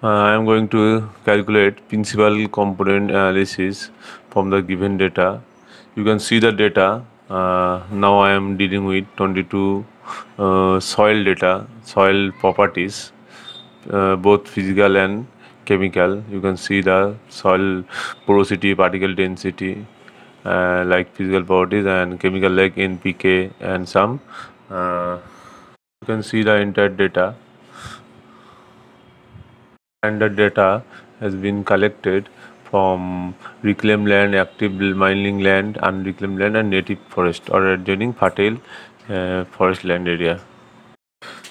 I am going to calculate principal component analysis from the given data. You can see the data. Now I am dealing with 22 soil data, soil properties, both physical and chemical. You can see the soil porosity, particle density, like physical properties, and chemical like NPK and some. You can see the entire data, and the data has been collected from reclaimed land, active mining land, unreclaimed land, and native forest or adjoining fertile forest land area.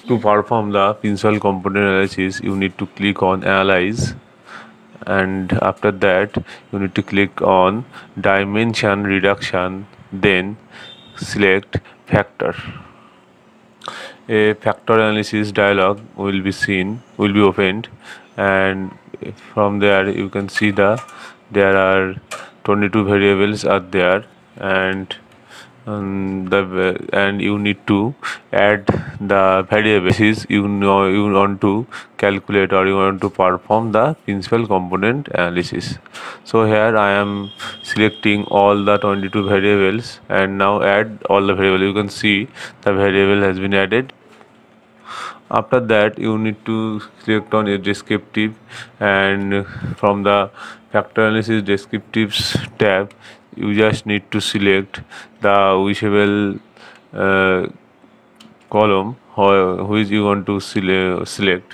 To perform the principal component analysis, you need to click on Analyze, and after that, you need to click on Dimension Reduction, then select Factor. A factor analysis dialog will be opened, and from there you can see there are 22 variables are there, and and you need to add the variables is you want to calculate or you want to perform the principal component analysis. So here I am selecting all the 22 variables, and now add all the variables. You can see the variable has been added. After that, you need to select on a descriptive, and from the factor analysis descriptives tab, you just need to select the whichever column which you want to select.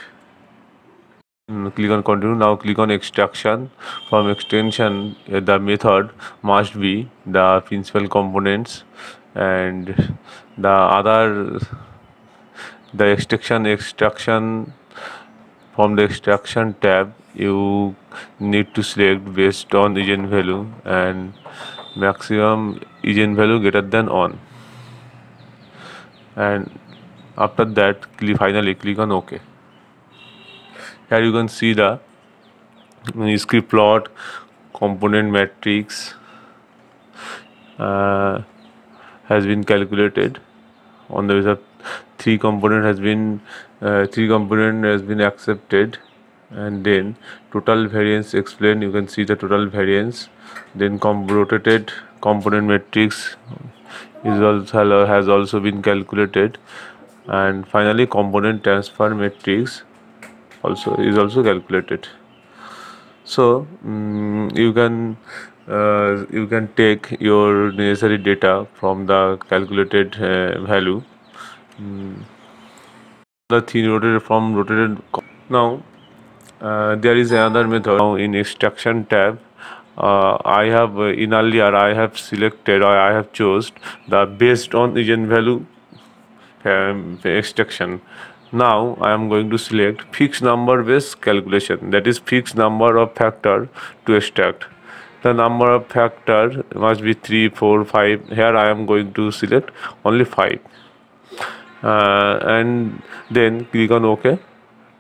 Click on continue. Now click on extraction. From extension, the method must be the principal components, and the other the extraction from the extraction tab, you need to select based on eigenvalue and maximum eigenvalue greater than 1, and after that finally click on OK. Here you can see the script plot, component matrix has been calculated. On the result, three component has been accepted, and then total variance explained. You can see the total variance. Then rotated component matrix has also been calculated, and finally component transfer matrix is also calculated. So you can take your necessary data from the calculated value. The thin rotated. Now there is another method. Now in extraction tab, I have in earlier I have selected or I have chosen the based on eigenvalue extraction. Now I am going to select fixed number based calculation, that is fixed number of factor to extract. The number of factor must be 3, 4, 5. Here I am going to select only 5, and then click on OK.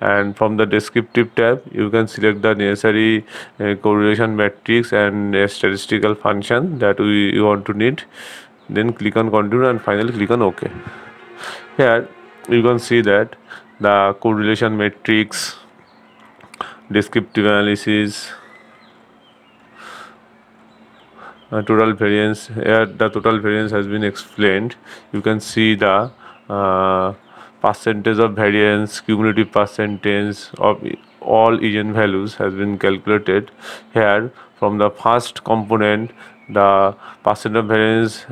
And from the descriptive tab, you can select the necessary correlation matrix and statistical function that you want to need. Then click on continue, and finally click on OK. Here you can see that the correlation matrix, descriptive analysis, total variance. Here the total variance has been explained. You can see the percentage of variance, cumulative percentage of all eigenvalues has been calculated. Here from the first component, the percent of variance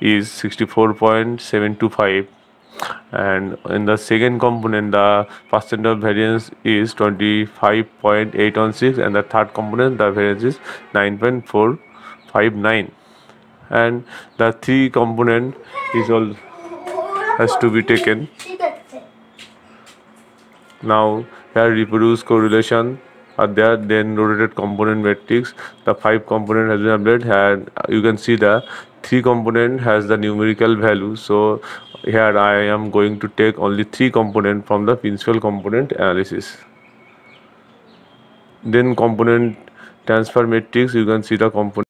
is 64.725, and in the second component the percent of variance is 25.816, and the third component the variance is 9.459, and the three component is all has to be taken. Now here reproduce correlation are there, then rotated component matrix, the 5 component has been updated, and you can see the 3 component has the numerical value. So here I am going to take only 3 component from the principal component analysis. Then component transfer matrix, you can see the component